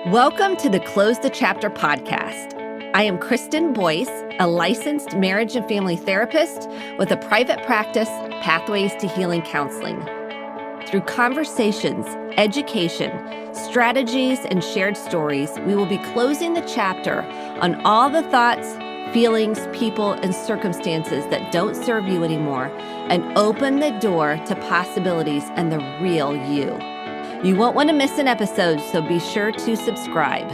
Welcome to the Close the Chapter podcast. I am Kristen Boyce, a licensed marriage and family therapist with a private practice, Pathways to Healing Counseling. Through conversations, education, strategies, and shared stories, we will be closing the chapter on all the thoughts, feelings, people, and circumstances that don't serve you anymore and open the door to possibilities and the real you. You won't want to miss an episode, so be sure to subscribe.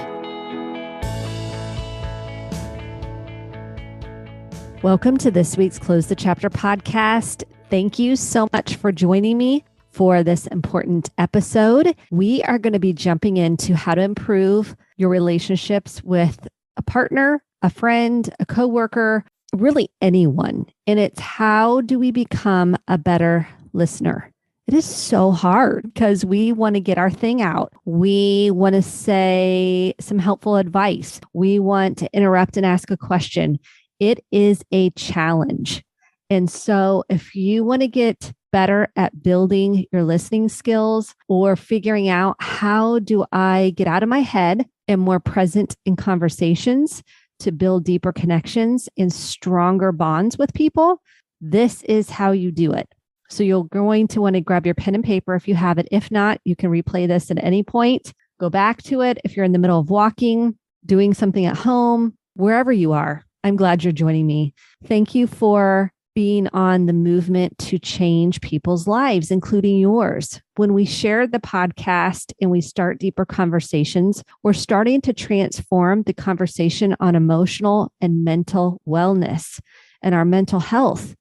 Welcome to this week's Close the Chapter podcast. Thank you so much for joining me for this important episode. We are going to be jumping into how to improve your relationships with a partner, a friend, a coworker, really anyone. And it's how do we become a better listener? It is so hard because we want to get our thing out. We want to say some helpful advice. We want to interrupt and ask a question. It is a challenge. And so if you want to get better at building your listening skills or figuring out how do I get out of my head and more present in conversations to build deeper connections and stronger bonds with people, this is how you do it. So you're going to want to grab your pen and paper if you have it. If not, you can replay this at any point. Go back to it if you're in the middle of walking, doing something at home, wherever you are. I'm glad you're joining me. Thank you for being on the movement to change people's lives, including yours. When we share the podcast and we start deeper conversations, we're starting to transform the conversation on emotional and mental wellness and our mental health.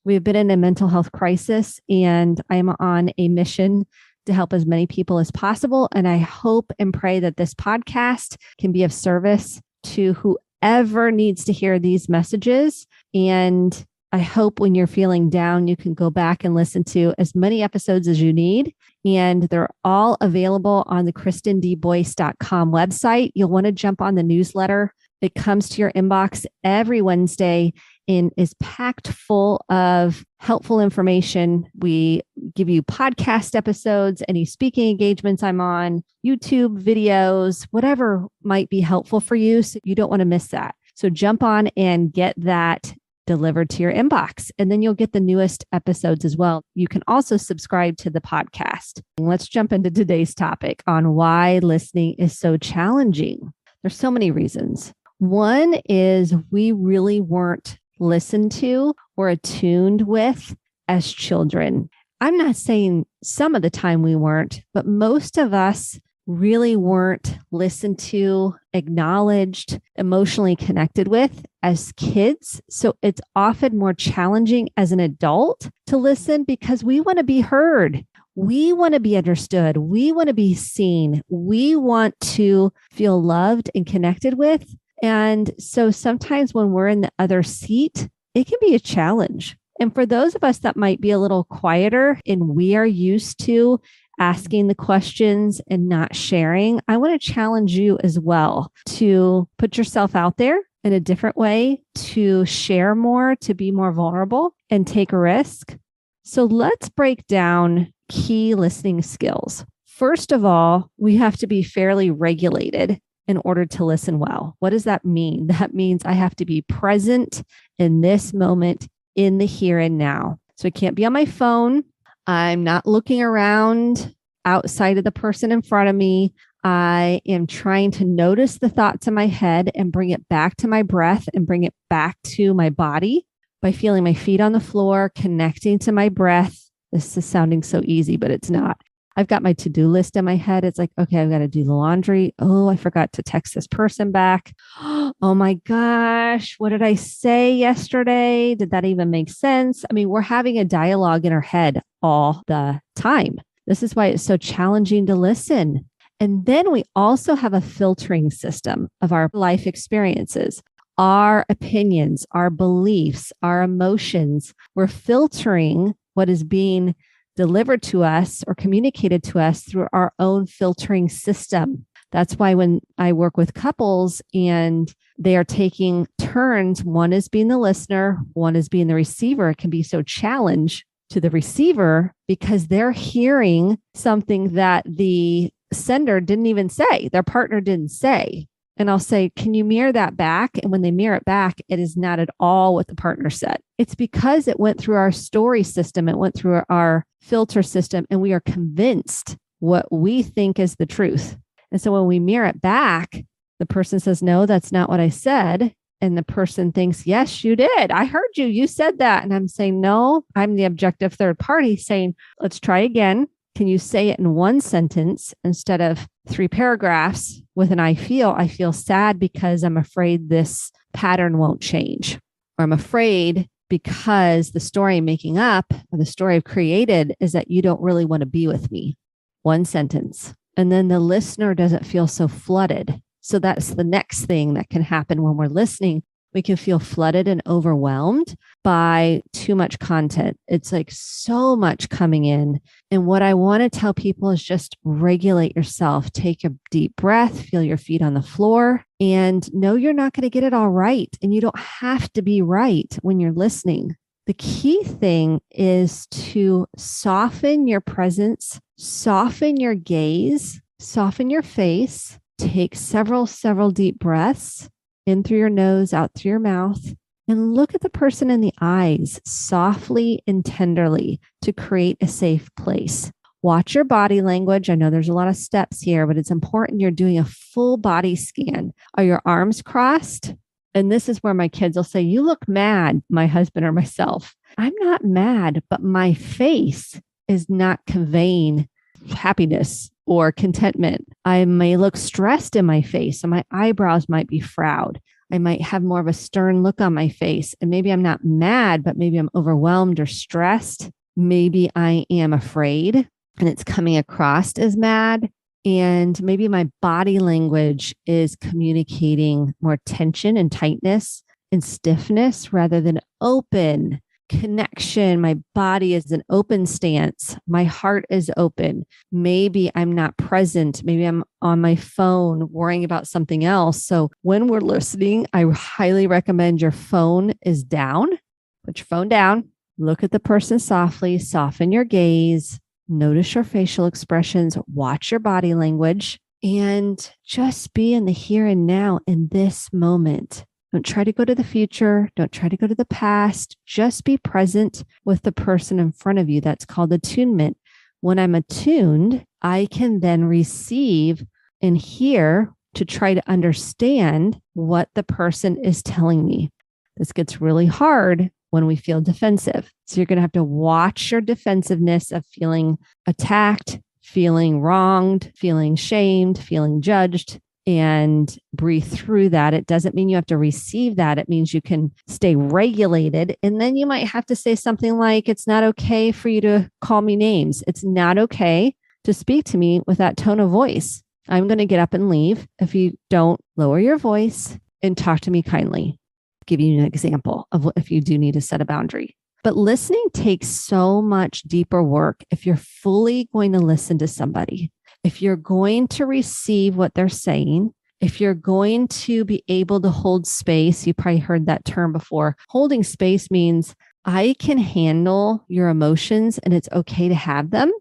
We have been in a mental health crisis, and I'm on a mission to help as many people as possible. And I hope and pray that this podcast can be of service to whoever needs to hear these messages. And I hope when you're feeling down, you can go back and listen to as many episodes as you need. And they're all available on the kristendboyce.com website. You'll want to jump on the newsletter. It comes to your inbox every Wednesday and is packed full of helpful information. We give you podcast episodes, any speaking engagements I'm on, YouTube videos, whatever might be helpful for you. So you don't want to miss that. So jump on and get that delivered to your inbox, and then you'll get the newest episodes as well. You can also subscribe to the podcast. Let's jump into today's topic on why listening is so challenging. There's so many reasons. One is we really weren't listened to or attuned with as children. I'm not saying some of the time we weren't, but most of us really weren't listened to, acknowledged, emotionally connected with as kids. So it's often more challenging as an adult to listen because we want to be heard. We want to be understood. We want to be seen. We want to feel loved and connected with. And so sometimes when we're in the other seat, it can be a challenge. And for those of us that might be a little quieter and we are used to asking the questions and not sharing, I want to challenge you as well to put yourself out there in a different way, to share more, to be more vulnerable and take a risk. So let's break down key listening skills. First of all, we have to be fairly regulated in order to listen well. What does that mean? That means I have to be present in this moment, in the here and now. So I can't be on my phone. I'm not looking around outside of the person in front of me. I am trying to notice the thoughts in my head and bring it back to my breath and bring it back to my body by feeling my feet on the floor, connecting to my breath. This is sounding so easy, but it's not. I've got my to-do list in my head. It's like, okay, I've got to do the laundry. Oh, I forgot to text this person back. Oh my gosh, what did I say yesterday? Did that even make sense? I mean, we're having a dialogue in our head all the time. This is why it's so challenging to listen. And then we also have a filtering system of our life experiences, our opinions, our beliefs, our emotions. We're filtering what is being delivered to us or communicated to us through our own filtering system. That's why when I work with couples and they are taking turns, one is being the listener, one is being the receiver, it can be so challenging to the receiver because they're hearing something that the sender didn't even say, their partner didn't say. And I'll say, can you mirror that back? And when they mirror it back, it is not at all what the partner said. It's because it went through our story system. It went through our filter system, and we are convinced what we think is the truth. And so when we mirror it back, the person says, no, that's not what I said. And the person thinks, yes, you did. I heard you. You said that. And I'm saying, no, I'm the objective third party saying, let's try again. Can you say it in one sentence instead of 3 paragraphs with an I feel sad because I'm afraid this pattern won't change, or I'm afraid because the story I'm making up or the story I've created is that you don't really want to be with me. One sentence. And then the listener doesn't feel so flooded. So that's the next thing that can happen when we're listening. We can feel flooded and overwhelmed by too much content. It's like so much coming in. And what I want to tell people is just regulate yourself. Take a deep breath, feel your feet on the floor, and know you're not going to get it all right. And you don't have to be right when you're listening. The key thing is to soften your presence, soften your gaze, soften your face, take several deep breaths. In through your nose, out through your mouth, and look at the person in the eyes softly and tenderly to create a safe place. Watch your body language. I know there's a lot of steps here, but it's important you're doing a full body scan. Are your arms crossed? And this is where my kids will say, you look mad, my husband or myself. I'm not mad, but my face is not conveying happiness or contentment. I may look stressed in my face, and my eyebrows might be frowned. I might have more of a stern look on my face. And maybe I'm not mad, but maybe I'm overwhelmed or stressed. Maybe I am afraid and it's coming across as mad. And maybe my body language is communicating more tension and tightness and stiffness rather than open connection. My body is an open stance. My heart is open. Maybe I'm not present. Maybe I'm on my phone worrying about something else. So when we're listening, I highly recommend your phone is down. Put your phone down. Look at the person softly. Soften your gaze. Notice your facial expressions. Watch your body language. And just be in the here and now in this moment. Don't try to go to the future. Don't try to go to the past. Just be present with the person in front of you. That's called attunement. When I'm attuned, I can then receive and hear to try to understand what the person is telling me. This gets really hard when we feel defensive. So you're going to have to watch your defensiveness of feeling attacked, feeling wronged, feeling shamed, feeling judged, and breathe through that. It doesn't mean you have to receive that. It means you can stay regulated. And then you might have to say something like, it's not okay for you to call me names. It's not okay to speak to me with that tone of voice. I'm going to get up and leave if you don't lower your voice and talk to me kindly. Give you an example of if you do need to set a boundary. But listening takes so much deeper work if you're fully going to listen to somebody. If you're going to receive what they're saying, if you're going to be able to hold space, you probably heard that term before. Holding space means I can handle your emotions and it's okay to have them.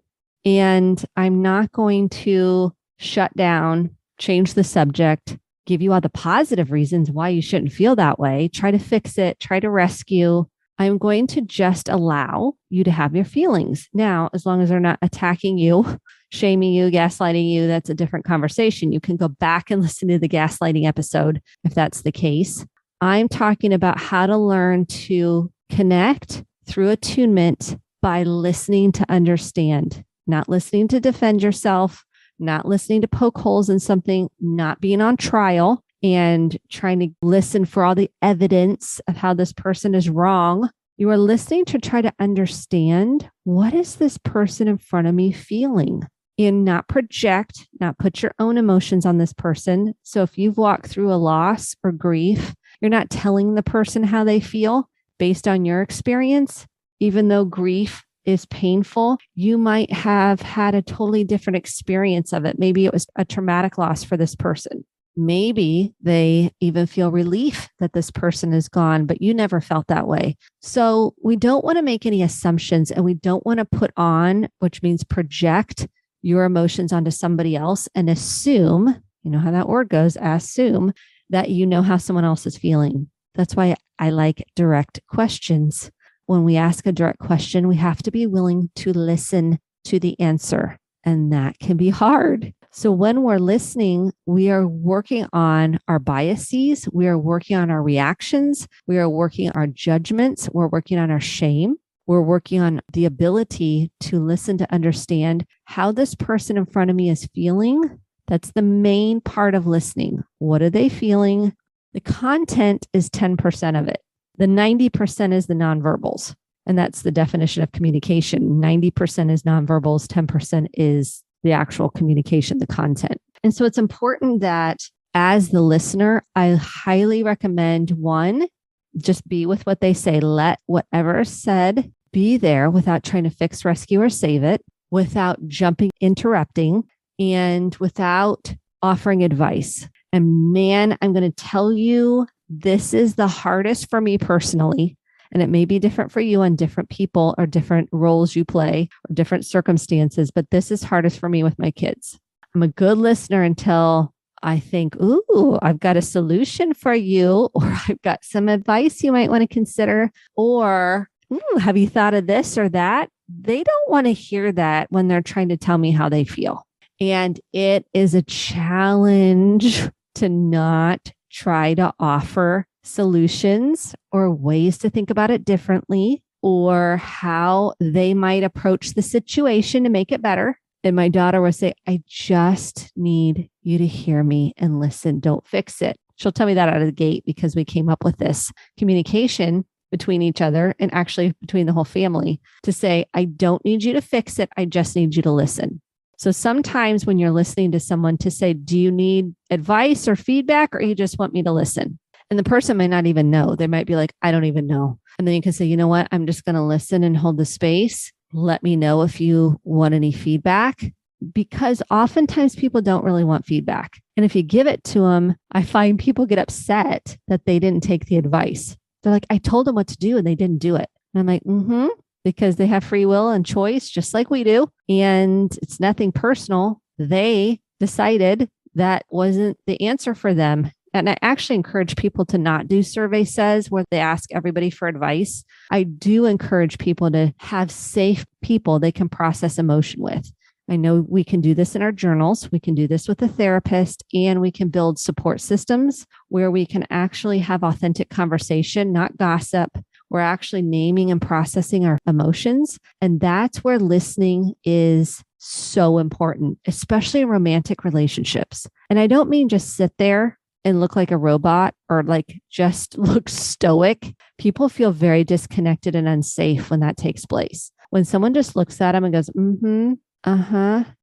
And I'm not going to shut down, change the subject, give you all the positive reasons why you shouldn't feel that way, try to fix it, try to rescue. I'm going to just allow you to have your feelings. Now, as long as they're not attacking you, shaming you, gaslighting you, that's a different conversation. You can go back and listen to the gaslighting episode if that's the case. I'm talking about how to learn to connect through attunement by listening to understand, not listening to defend yourself, not listening to poke holes in something, not being on trial and trying to listen for all the evidence of how this person is wrong. You are listening to try to understand, what is this person in front of me feeling? And not project, not put your own emotions on this person. So if you've walked through a loss or grief, you're not telling the person how they feel based on your experience. Even though grief is painful, you might have had a totally different experience of it. Maybe it was a traumatic loss for this person. Maybe they even feel relief that this person is gone, but you never felt that way. So we don't want to make any assumptions, and we don't want to put on, which means project, your emotions onto somebody else and assume, you know how that word goes, assume that you know how someone else is feeling. That's why I like direct questions. When we ask a direct question, we have to be willing to listen to the answer, and that can be hard. So when we're listening, we are working on our biases. We are working on our reactions. We are working on our judgments. We're working on our shame. We're working on the ability to listen to understand how this person in front of me is feeling. That's the main part of listening. What are they feeling? The content is 10% of it. The 90% is the nonverbals. And that's the definition of communication. 90% is nonverbals, 10% is the actual communication, the content. And so it's important that as the listener, I highly recommend one, just be with what they say. Let whatever is said be there without trying to fix, rescue, or save it, without jumping, interrupting, and without offering advice. And man, I'm going to tell you, this is the hardest for me personally. And it may be different for you on different people or different roles you play or different circumstances, but this is hardest for me with my kids. I'm a good listener until I think, ooh, I've got a solution for you, or I've got some advice you might want to consider, or have you thought of this or that? They don't want to hear that when they're trying to tell me how they feel. And it is a challenge to not try to offer solutions or ways to think about it differently, or how they might approach the situation to make it better. And my daughter will say, I just need you to hear me and listen. Don't fix it. She'll tell me that out of the gate because we came up with this communication between each other and actually between the whole family to say, I don't need you to fix it. I just need you to listen. So sometimes when you're listening to someone, to say, do you need advice or feedback, or you just want me to listen? And the person may not even know. They might be like, I don't even know. And then you can say, you know what? I'm just going to listen and hold the space. Let me know if you want any feedback, because oftentimes people don't really want feedback. And if you give it to them, I find people get upset that they didn't take the advice. They're like, I told them what to do and they didn't do it. And I'm like, because they have free will and choice, just like we do. And it's nothing personal. They decided that wasn't the answer for them. And I actually encourage people to not do survey says where they ask everybody for advice. I do encourage people to have safe people they can process emotion with. I know we can do this in our journals. We can do this with a therapist, and we can build support systems where we can actually have authentic conversation, not gossip. We're actually naming and processing our emotions. And that's where listening is so important, especially in romantic relationships. And I don't mean just sit there and look like a robot or like just look stoic. People feel very disconnected and unsafe when that takes place. When someone just looks at them and goes,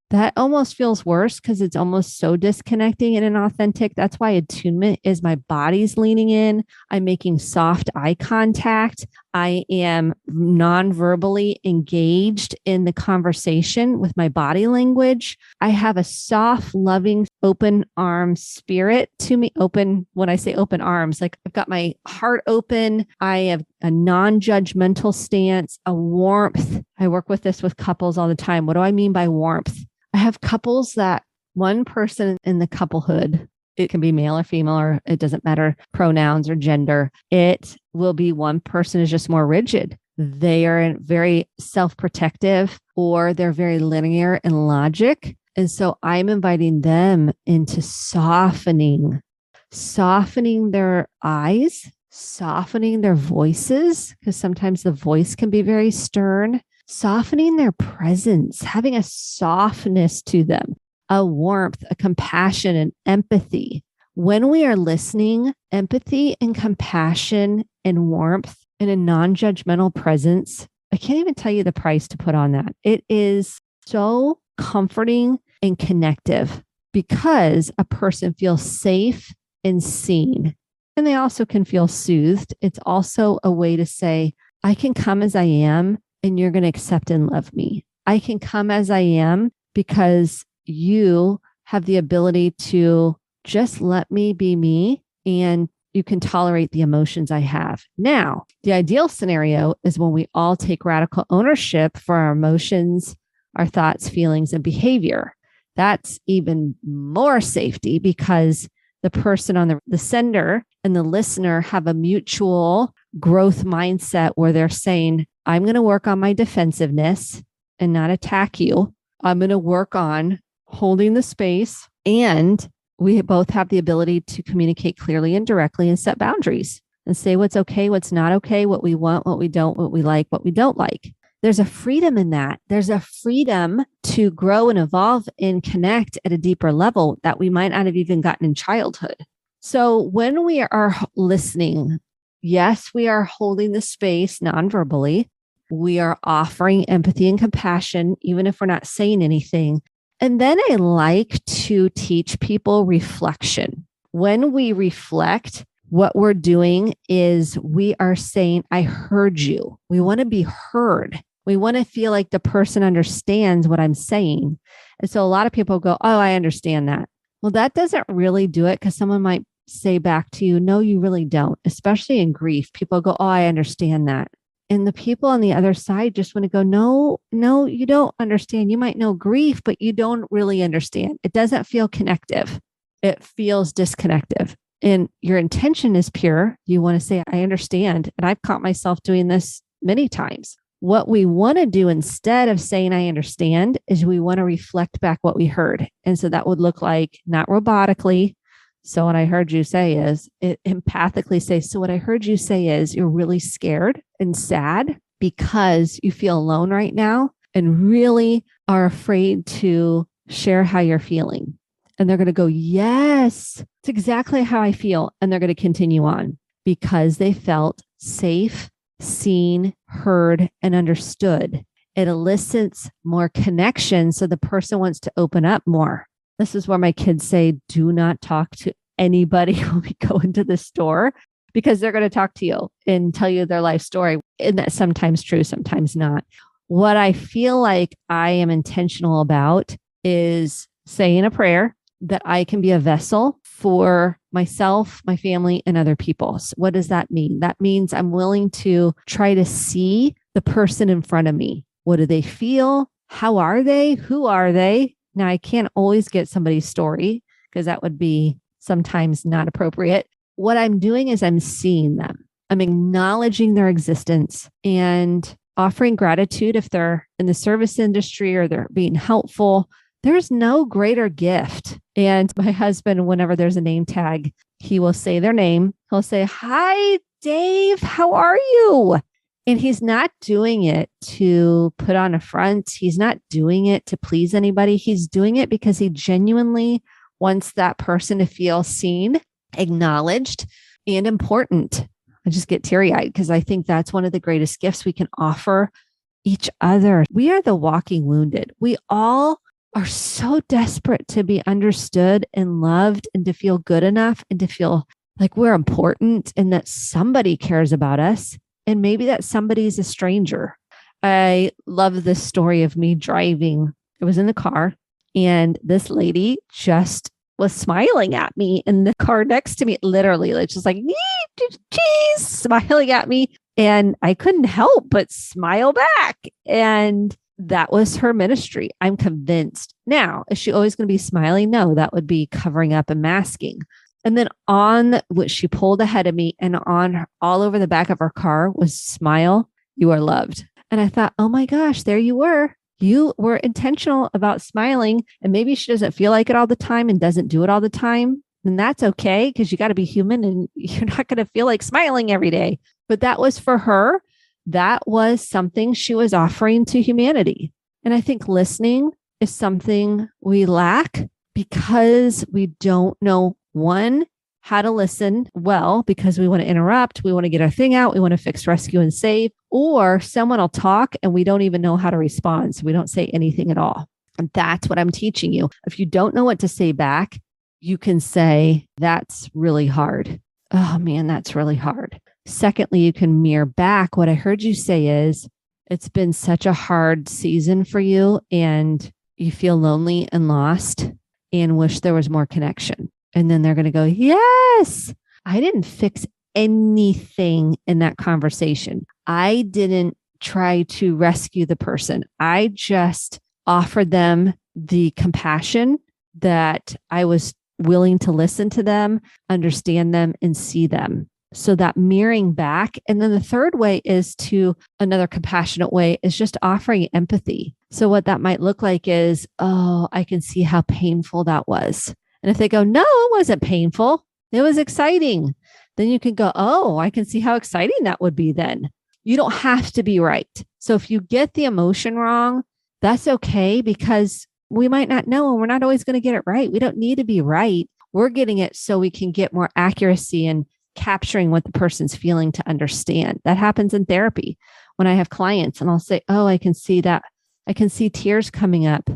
that almost feels worse because it's almost so disconnecting and inauthentic. That's why attunement is my body's leaning in. I'm making soft eye contact. I am non-verbally engaged in the conversation with my body language. I have a soft, loving, open arm spirit to me. Open, when I say open arms, like I've got my heart open. I have a non-judgmental stance, a warmth. I work with this with couples all the time. What do I mean by warmth? I have couples that one person in the couplehood, it can be male or female, or it doesn't matter, pronouns or gender. It will be one person is just more rigid. They are very self-protective, or they're very linear in logic. And so I'm inviting them into softening their eyes, softening their voices, because sometimes the voice can be very stern. Softening their presence, having a softness to them, a warmth, a compassion, and empathy. When we are listening, empathy and compassion and warmth and a non-judgmental presence, I can't even tell you the price to put on that. It is so comforting and connective because a person feels safe and seen. And they also can feel soothed. It's also a way to say, I can come as I am, and you're going to accept and love me. I can come as I am because you have the ability to just let me be me, and you can tolerate the emotions I have. Now, the ideal scenario is when we all take radical ownership for our emotions, our thoughts, feelings, and behavior. That's even more safety because the person on the sender and the listener have a mutual growth mindset where they're saying, I'm going to work on my defensiveness and not attack you. I'm going to work on holding the space. And we both have the ability to communicate clearly and directly and set boundaries and say what's okay, what's not okay, what we want, what we don't, what we like, what we don't like. There's a freedom in that. There's a freedom to grow and evolve and connect at a deeper level that we might not have even gotten in childhood. So when we are listening, yes, we are holding the space nonverbally. We are offering empathy and compassion, even if we're not saying anything. And then I like to teach people reflection. When we reflect, what we're doing is we are saying, I heard you. We want to be heard. We want to feel like the person understands what I'm saying. And so a lot of people go, oh, I understand that. Well, that doesn't really do it because someone might say back to you, no, you really don't, especially in grief. People go, oh, I understand that. And the people on the other side just want to go, no, you don't understand. You might know grief, but you don't really understand. It doesn't feel connective. It feels disconnective. And your intention is pure. You want to say, I understand. And I've caught myself doing this many times. What we want to do instead of saying, I understand, is we want to reflect back what we heard. And so that would look like not robotically. So what I heard you say is it empathically say, so what I heard you say is you're really scared and sad because you feel alone right now and really are afraid to share how you're feeling. And they're going to go, yes, it's exactly how I feel. And they're going to continue on because they felt safe, seen, heard, and understood. It elicits more connection. So the person wants to open up more. This is where my kids say, do not talk to anybody when we go into the store because they're going to talk to you and tell you their life story. And that's sometimes true, sometimes not. What I feel like I am intentional about is saying a prayer that I can be a vessel for myself, my family, and other people. So what does that mean? That means I'm willing to try to see the person in front of me. What do they feel? How are they? Who are they? Now, I can't always get somebody's story because that would be sometimes not appropriate. What I'm doing is I'm seeing them. I'm acknowledging their existence and offering gratitude if they're in the service industry or they're being helpful. There's no greater gift. And my husband, whenever there's a name tag, he will say their name. He'll say, hi, Dave, how are you? And he's not doing it to put on a front. He's not doing it to please anybody. He's doing it because he genuinely wants that person to feel seen, acknowledged, and important. I just get teary-eyed because I think that's one of the greatest gifts we can offer each other. We are the walking wounded. We all are so desperate to be understood and loved and to feel good enough and to feel like we're important and that somebody cares about us. And maybe that somebody is a stranger. I love this story of me driving. I was in the car and this lady just was smiling at me in the car next to me, literally. It's just like, cheese, smiling at me. And I couldn't help but smile back. And that was her ministry. I'm convinced. Now, is she always going to be smiling? No, that would be covering up and masking. And then on what she pulled ahead of me and on her, all over the back of her car was smile, you are loved. And I thought, oh my gosh, there you were. You were intentional about smiling. And maybe she doesn't feel like it all the time and doesn't do it all the time. And that's okay because you got to be human and you're not going to feel like smiling every day. But that was for her. That was something she was offering to humanity. And I think listening is something we lack because we don't know, one, how to listen well, because we want to interrupt, we want to get our thing out, we want to fix, rescue, and save, or someone will talk and we don't even know how to respond. So we don't say anything at all. And that's what I'm teaching you. If you don't know what to say back, you can say, that's really hard. Oh man, that's really hard. Secondly, you can mirror back. What I heard you say is, it's been such a hard season for you and you feel lonely and lost and wish there was more connection. And then they're going to go, yes, I didn't fix anything in that conversation. I didn't try to rescue the person. I just offer them the compassion that I was willing to listen to them, understand them, and see them. So that mirroring back. And then the third way is to another compassionate way is just offering empathy. So what that might look like is, oh, I can see how painful that was. And if they go, no, it wasn't painful, it was exciting. Then you can go, oh, I can see how exciting that would be then. You don't have to be right. So if you get the emotion wrong, that's okay, because we might not know and we're not always going to get it right. We don't need to be right. We're getting it so we can get more accuracy and capturing what the person's feeling to understand. That happens in therapy when I have clients and I'll say, oh, I can see that. I can see tears coming up.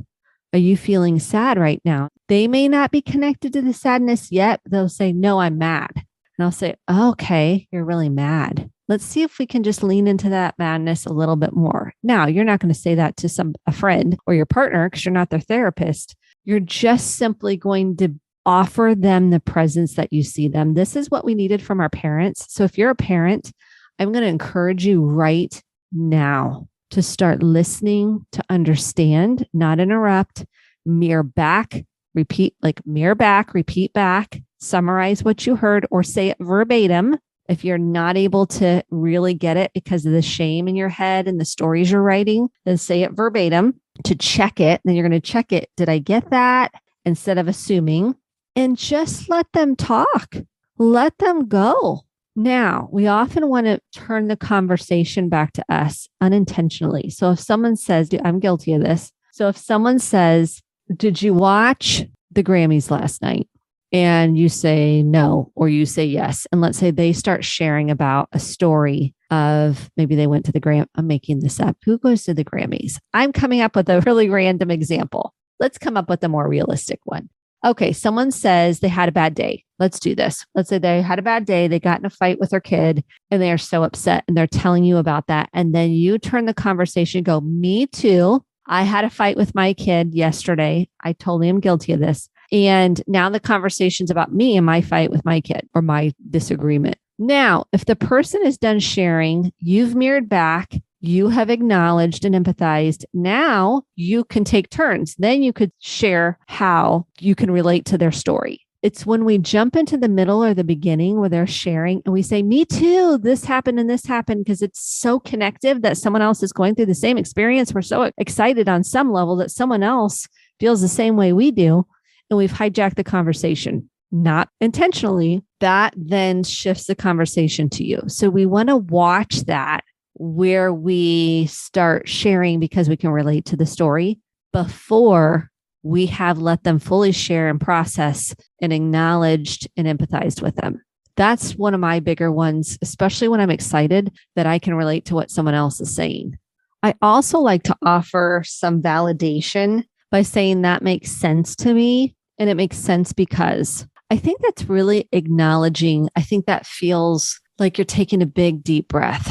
Are you feeling sad right now? They may not be connected to the sadness yet. They'll say, no, I'm mad. And I'll say, oh, okay, you're really mad. Let's see if we can just lean into that madness a little bit more. Now, you're not going to say that to a friend or your partner because you're not their therapist. You're just simply going to offer them the presence that you see them. This is what we needed from our parents. So if you're a parent, I'm going to encourage you right now to start listening, to understand, not interrupt, mirror back, repeat, like mirror back, repeat back, summarize what you heard or say it verbatim. If you're not able to really get it because of the shame in your head and the stories you're writing, then say it verbatim to check it. Then you're going to check it. Did I get that? Instead of assuming, and just let them talk. Let them go. Now, we often want to turn the conversation back to us unintentionally. So if someone says, I'm guilty of this. So if someone says, did you watch the Grammys last night? And you say no, or you say yes. And let's say they start sharing about a story of maybe they went to the Gram. I'm making this up. Who goes to the Grammys? I'm coming up with a really random example. Let's come up with a more realistic one. Okay, someone says they had a bad day. Let's do this. Let's say they had a bad day. They got in a fight with their kid and they are so upset and they're telling you about that. And then you turn the conversation and go, me too. I had a fight with my kid yesterday. I totally am guilty of this. And now the conversation's about me and my fight with my kid or my disagreement. Now, if the person is done sharing, you've mirrored back, you have acknowledged and empathized. Now you can take turns. Then you could share how you can relate to their story. It's when we jump into the middle or the beginning where they're sharing and we say, me too, this happened and this happened, because it's so connective that someone else is going through the same experience. We're so excited on some level that someone else feels the same way we do. And we've hijacked the conversation, not intentionally. That then shifts the conversation to you. So we want to watch that where we start sharing because we can relate to the story before we have let them fully share and process and acknowledged and empathized with them. That's one of my bigger ones, especially when I'm excited that I can relate to what someone else is saying. I also like to offer some validation by saying that makes sense to me. And it makes sense because I think that's really acknowledging. I think that feels like you're taking a big, deep breath,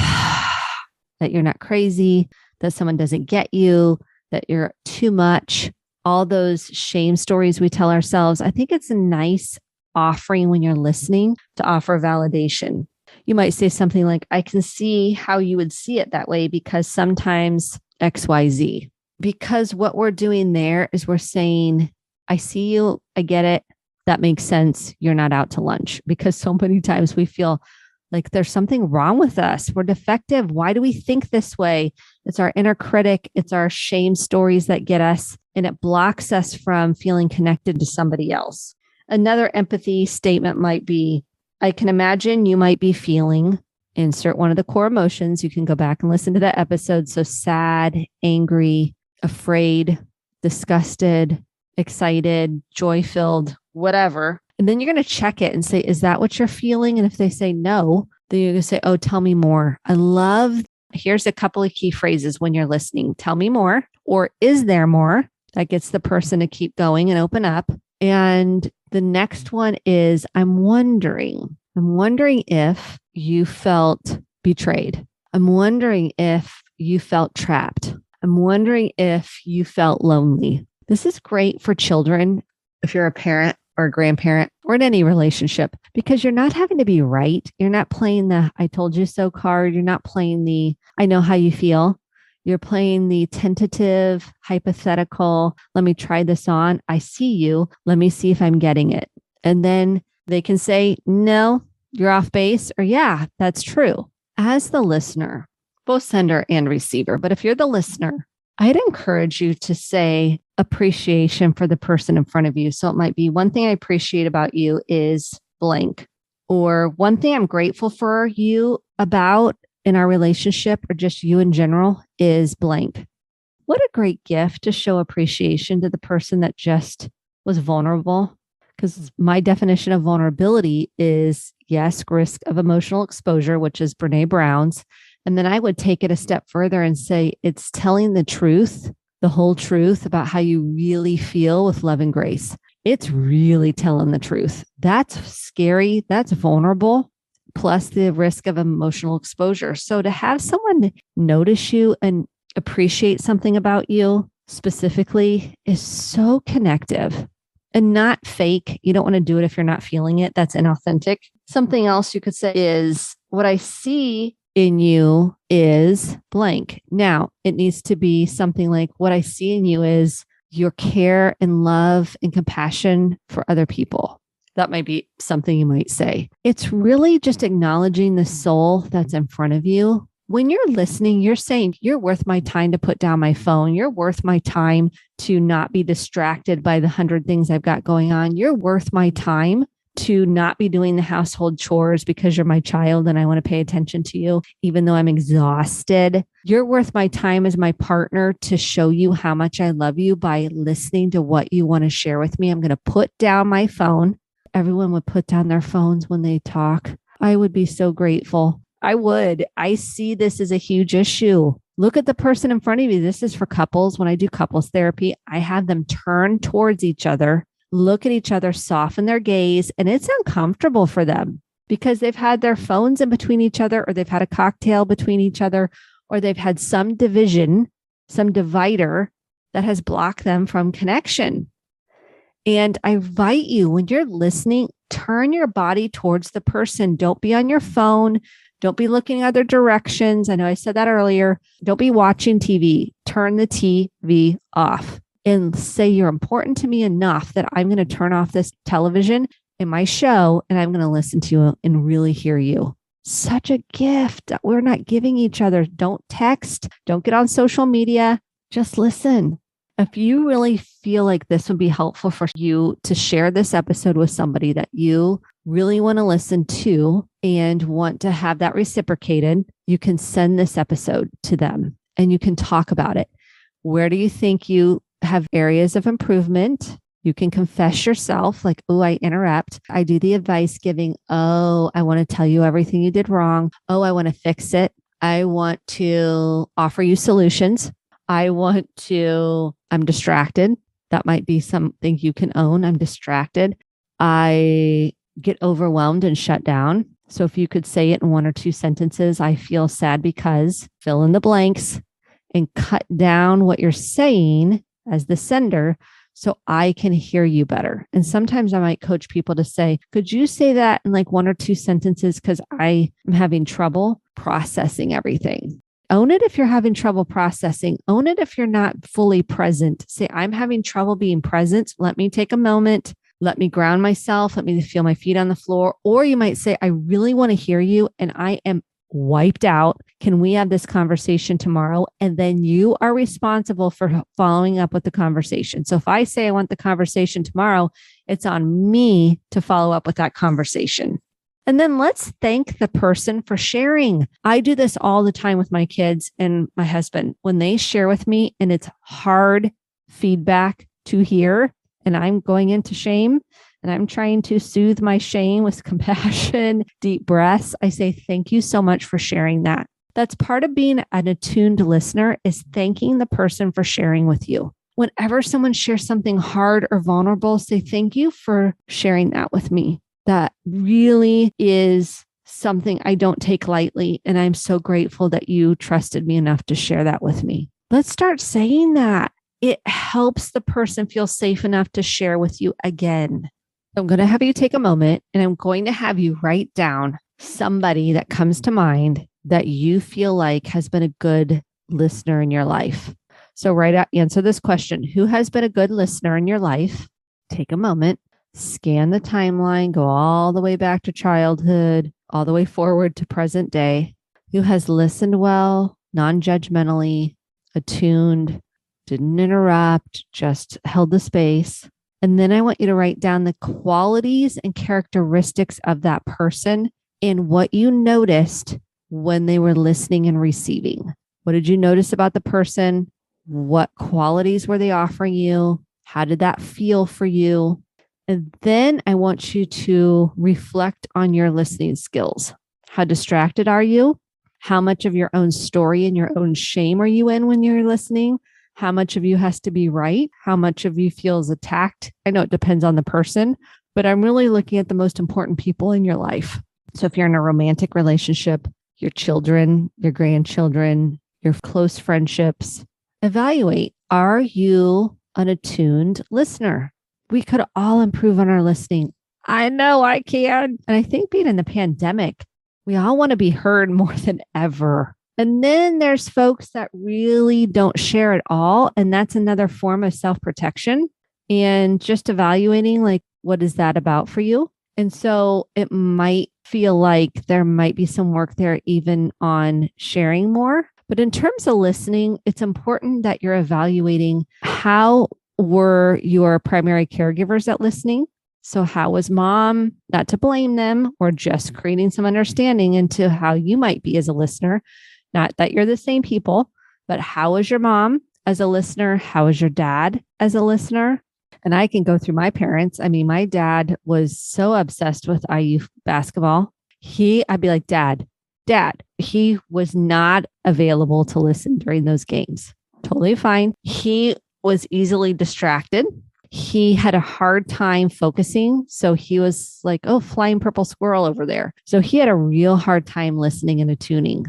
that you're not crazy, that someone doesn't get you, that you're too much. All those shame stories we tell ourselves. I think it's a nice offering when you're listening to offer validation. You might say something like, I can see how you would see it that way because sometimes X, Y, Z. Because what we're doing there is we're saying, I see you. I get it. That makes sense. You're not out to lunch. Because so many times we feel like there's something wrong with us. We're defective. Why do we think this way? It's our inner critic. It's our shame stories that get us, and it blocks us from feeling connected to somebody else. Another empathy statement might be, I can imagine you might be feeling, insert one of the core emotions. You can go back and listen to that episode. So sad, angry, afraid, disgusted, excited, joy-filled, whatever. And then you're going to check it and say, is that what you're feeling? And if they say no, then you're going to say, oh, tell me more. Here's a couple of key phrases when you're listening. Tell me more, or is there more? That gets the person to keep going and open up. And the next one is, I'm wondering if you felt betrayed. I'm wondering if you felt trapped. I'm wondering if you felt lonely. This is great for children if you're a parent or a grandparent or in any relationship, because you're not having to be right. You're not playing the I told you so card. You're not playing the I know how you feel. You're playing the tentative, hypothetical, let me try this on. I see you. Let me see if I'm getting it. And then they can say, no, you're off base, or yeah, that's true. As the listener, both sender and receiver, but if you're the listener, I'd encourage you to say appreciation for the person in front of you. So it might be, one thing I appreciate about you is blank, or one thing I'm grateful for you about in our relationship, or just you in general, is blank. What a great gift to show appreciation to the person that just was vulnerable. Because my definition of vulnerability is, yes, risk of emotional exposure, which is Brene Brown's. And then I would take it a step further and say it's telling the truth, the whole truth about how you really feel with love and grace. It's really telling the truth. That's scary. That's vulnerable, plus the risk of emotional exposure. So to have someone notice you and appreciate something about you specifically is so connective and not fake. You don't want to do it if you're not feeling it. That's inauthentic. Something else you could say is, what I see in you is blank. Now, it needs to be something like, what I see in you is your care and love and compassion for other people. That might be something you might say. It's really just acknowledging the soul that's in front of you. When you're listening, you're saying, you're worth my time to put down my phone. You're worth my time to not be distracted by the 100 things I've got going on. You're worth my time to not be doing the household chores because you're my child and I want to pay attention to you, even though I'm exhausted. You're worth my time as my partner to show you how much I love you by listening to what you want to share with me. I'm going to put down my phone. Everyone would put down their phones when they talk. I would be so grateful. I would. I see this as a huge issue. Look at the person in front of you. This is for couples. When I do couples therapy, I have them turn towards each other, look at each other, soften their gaze, and it's uncomfortable for them because they've had their phones in between each other, or they've had a cocktail between each other, or they've had some division, some divider that has blocked them from connection. And I invite you, when you're listening, turn your body towards the person. Don't be on your phone. Don't be looking other directions. I know I said that earlier. Don't be watching TV. Turn the TV off and say, you're important to me enough that I'm going to turn off this television in my show and I'm going to listen to you and really hear you. Such a gift that we're not giving each other. Don't text. Don't get on social media. Just listen. If you really feel like this would be helpful for you to share this episode with somebody that you really want to listen to and want to have that reciprocated, you can send this episode to them and you can talk about it. Where do you think you have areas of improvement? You can confess yourself, like, oh, I interrupt. I do the advice giving. Oh, I want to tell you everything you did wrong. Oh, I want to fix it. I want to offer you solutions. I'm distracted. That might be something you can own. I'm distracted. I get overwhelmed and shut down. So if you could say it in one or two sentences, I feel sad because, fill in the blanks, and cut down what you're saying as the sender so I can hear you better. And sometimes I might coach people to say, could you say that in like one or two sentences? Because I am having trouble processing everything. Own it if you're having trouble processing. Own it if you're not fully present. Say, I'm having trouble being present. Let me take a moment. Let me ground myself. Let me feel my feet on the floor. Or you might say, I really want to hear you and I am wiped out. Can we have this conversation tomorrow? And then you are responsible for following up with the conversation. So if I say I want the conversation tomorrow, it's on me to follow up with that conversation. And then let's thank the person for sharing. I do this all the time with my kids and my husband. When they share with me and it's hard feedback to hear, and I'm going into shame and I'm trying to soothe my shame with compassion, deep breaths, I say, thank you so much for sharing that. That's part of being an attuned listener, is thanking the person for sharing with you. Whenever someone shares something hard or vulnerable, say, thank you for sharing that with me. That really is something I don't take lightly. And I'm so grateful that you trusted me enough to share that with me. Let's start saying that. It helps the person feel safe enough to share with you again. I'm going to have you take a moment and I'm going to have you write down somebody that comes to mind that you feel like has been a good listener in your life? So answer this question. Who has been a good listener in your life? Take a moment, scan the timeline, go all the way back to childhood, all the way forward to present day. Who has listened well, non-judgmentally, attuned, didn't interrupt, just held the space. And then I want you to write down the qualities and characteristics of that person and what you noticed when they were listening and receiving. What did you notice about the person? What qualities were they offering you? How did that feel for you? And then I want you to reflect on your listening skills. How distracted are you? How much of your own story and your own shame are you in when you're listening? How much of you has to be right? How much of you feels attacked? I know it depends on the person, but I'm really looking at the most important people in your life. So if you're in a romantic relationship, your children, your grandchildren, your close friendships, evaluate, are you an attuned listener? We could all improve on our listening. I know I can. And I think being in the pandemic, we all want to be heard more than ever. And then there's folks that really don't share at all. And that's another form of self-protection and just evaluating, like, what is that about for you? And so it might feel like there might be some work there even on sharing more. But in terms of listening, it's important that you're evaluating how were your primary caregivers at listening. So how was mom, not to blame them, or just creating some understanding into how you might be as a listener. Not that you're the same people, but how was your mom as a listener? How was your dad as a listener? And I can go through my parents. I mean, my dad was so obsessed with IU basketball. I'd be like, Dad. He was not available to listen during those games. Totally fine. He was easily distracted. He had a hard time focusing. So he was like, oh, flying purple squirrel over there. So he had a real hard time listening and attuning.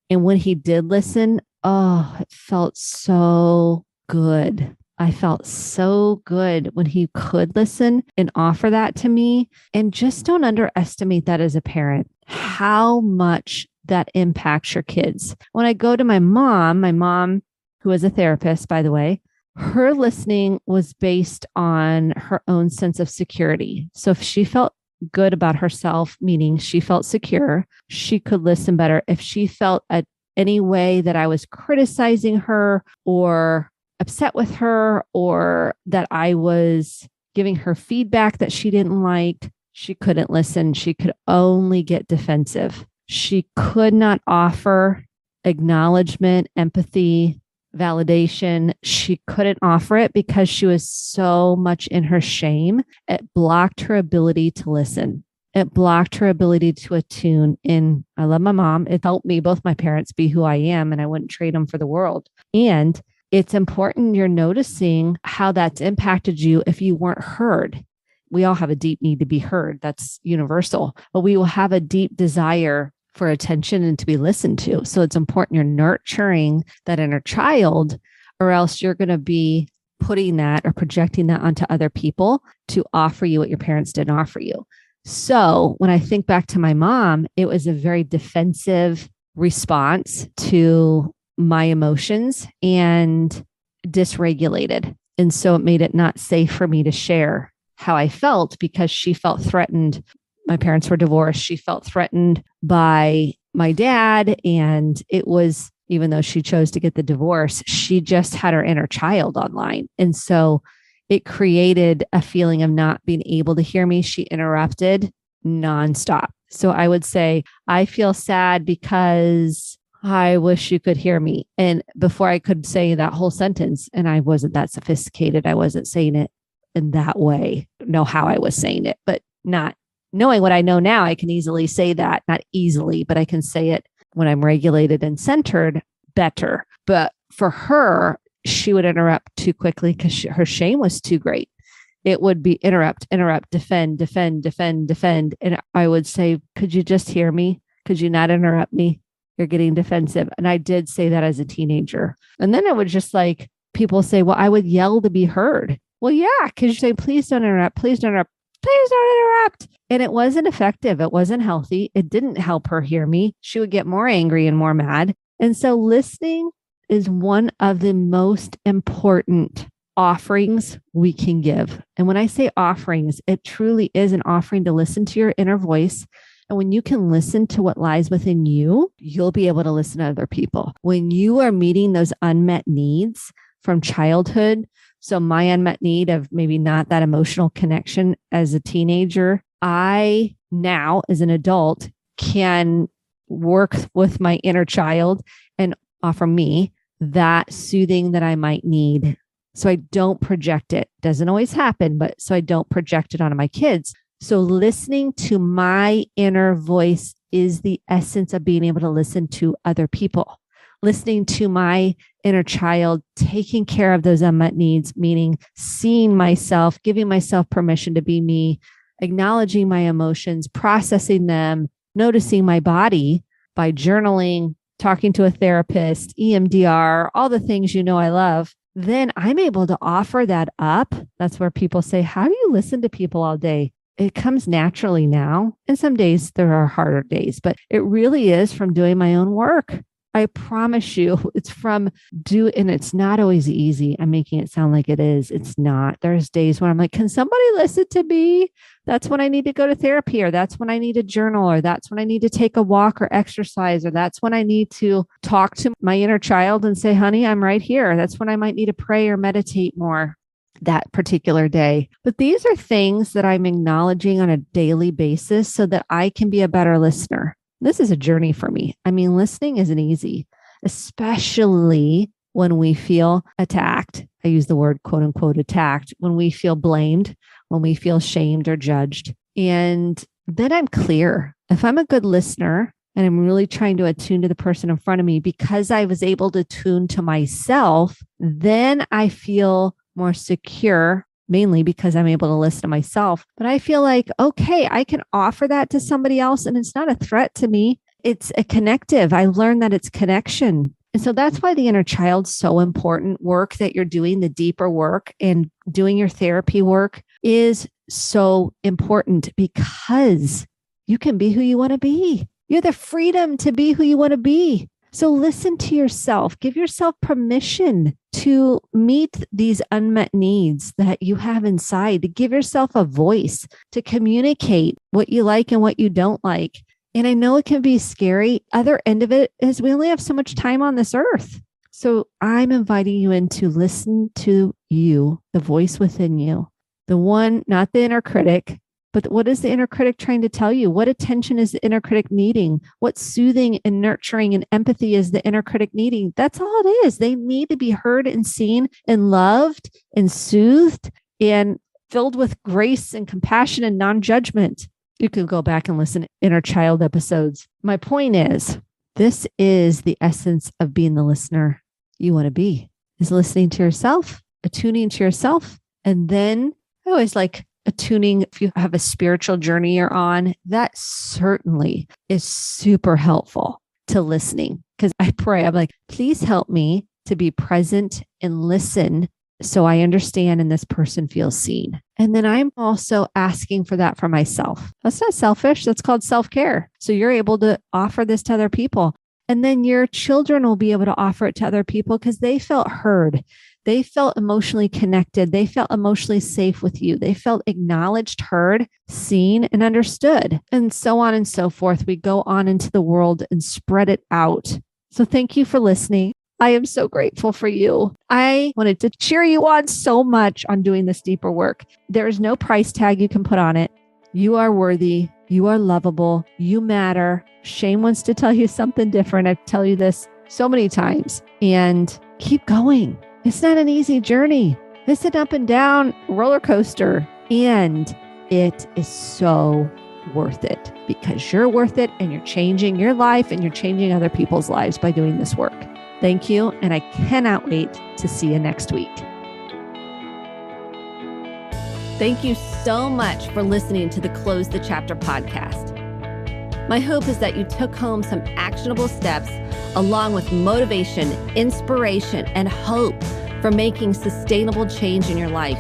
And when he did listen, oh, it felt so good. I felt so good when he could listen and offer that to me. And just don't underestimate that as a parent, how much that impacts your kids. When I go to my mom, who is a therapist, by the way, her listening was based on her own sense of security. So if she felt good about herself, meaning she felt secure, she could listen better. If she felt any way that I was criticizing her or upset with her, or that I was giving her feedback that she didn't like, she couldn't listen. She could only get defensive. She could not offer acknowledgement, empathy, validation. She couldn't offer it because she was so much in her shame. It blocked her ability to listen. It blocked her ability to attune. And I love my mom. It helped me, both my parents, be who I am, and I wouldn't trade them for the world. And it's important you're noticing how that's impacted you if you weren't heard. We all have a deep need to be heard. That's universal. But we will have a deep desire for attention and to be listened to. So it's important you're nurturing that inner child, or else you're going to be putting that or projecting that onto other people to offer you what your parents didn't offer you. So when I think back to my mom, it was a very defensive response to my emotions and dysregulated. And so it made it not safe for me to share how I felt because she felt threatened. My parents were divorced. She felt threatened by my dad. And it was, even though she chose to get the divorce, she just had her inner child online. And so it created a feeling of not being able to hear me. She interrupted nonstop. So I would say, I feel sad because I wish you could hear me. And before I could say that whole sentence, and I wasn't that sophisticated, I wasn't saying it in that way, know how I was saying it, but not knowing what I know now, I can easily say that, not easily, but I can say it when I'm regulated and centered better. But for her, she would interrupt too quickly because her shame was too great. It would be interrupt, defend. And I would say, could you just hear me? Could you not interrupt me? You're getting defensive. And I did say that as a teenager. And then it would just like, people say, well, I would yell to be heard. Well, yeah, because you say, please don't interrupt, please don't interrupt, please don't interrupt. And it wasn't effective. It wasn't healthy. It didn't help her hear me. She would get more angry and more mad. And so listening is one of the most important offerings we can give. And when I say offerings, it truly is an offering to listen to your inner voice. And when you can listen to what lies within you, you'll be able to listen to other people. When you are meeting those unmet needs from childhood, so my unmet need of maybe not that emotional connection as a teenager, I now as an adult can work with my inner child and offer me that soothing that I might need. So I don't project it. Doesn't always happen, but so I don't project it onto my kids. So listening to my inner voice is the essence of being able to listen to other people. Listening to my inner child, taking care of those unmet needs, meaning seeing myself, giving myself permission to be me, acknowledging my emotions, processing them, noticing my body by journaling, talking to a therapist, EMDR, all the things you know I love, then I'm able to offer that up. That's where people say, how do you listen to people all day? It comes naturally now. And some days there are harder days, but it really is from doing my own work. I promise you, it's from and it's not always easy. I'm making it sound like it is. It's not. There's days when I'm like, can somebody listen to me? That's when I need to go to therapy, or that's when I need to journal, or that's when I need to take a walk or exercise, or that's when I need to talk to my inner child and say, honey, I'm right here. That's when I might need to pray or meditate more that particular day. But these are things that I'm acknowledging on a daily basis so that I can be a better listener. This is a journey for me. I mean, listening isn't easy, especially when we feel attacked. I use the word quote unquote attacked, when we feel blamed, when we feel shamed or judged. And then I'm clear. If I'm a good listener and I'm really trying to attune to the person in front of me because I was able to tune to myself, then I feel more secure, mainly because I'm able to listen to myself. But I feel like, okay, I can offer that to somebody else and it's not a threat to me. It's a connective. I learned that it's connection. And so that's why the inner child's so important. Work that you're doing, the deeper work and doing your therapy work is so important because you can be who you want to be. You have the freedom to be who you want to be. So listen to yourself, give yourself permission to meet these unmet needs that you have inside, to give yourself a voice, to communicate what you like and what you don't like. And I know it can be scary. Other end of it is we only have so much time on this earth. So I'm inviting you in to listen to you, the voice within you, the one, not the inner critic. But what is the inner critic trying to tell you? What attention is the inner critic needing? What soothing and nurturing and empathy is the inner critic needing? That's all it is. They need to be heard and seen and loved and soothed and filled with grace and compassion and non-judgment. You could go back and listen to inner child episodes. My point is, this is the essence of being the listener you want to be, is listening to yourself, attuning to yourself, and then I always like attuning, if you have a spiritual journey you're on, that certainly is super helpful to listening. Because I pray, I'm like, please help me to be present and listen so I understand and this person feels seen. And then I'm also asking for that for myself. That's not selfish. That's called self-care. So you're able to offer this to other people. And then your children will be able to offer it to other people because they felt heard. They felt emotionally connected. They felt emotionally safe with you. They felt acknowledged, heard, seen, and understood, and so on and so forth. We go on into the world and spread it out. So thank you for listening. I am so grateful for you. I wanted to cheer you on so much on doing this deeper work. There is no price tag you can put on it. You are worthy. You are lovable. You matter. Shane wants to tell you something different. I tell you this so many times, and keep going. It's not an easy journey. It's an up and down roller coaster, and it is so worth it because you're worth it and you're changing your life and you're changing other people's lives by doing this work. Thank you. And I cannot wait to see you next week. Thank you so much for listening to the Close the Chapter podcast. My hope is that you took home some actionable steps along with motivation, inspiration, and hope for making sustainable change in your life.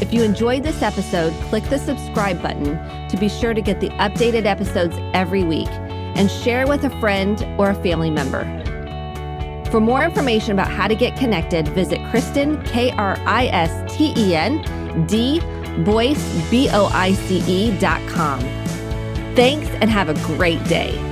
If you enjoyed this episode, click the subscribe button to be sure to get the updated episodes every week and share with a friend or a family member. For more information about how to get connected, visit Kristen, KRISTEN, Boyce, BOICE.com. Thanks and have a great day.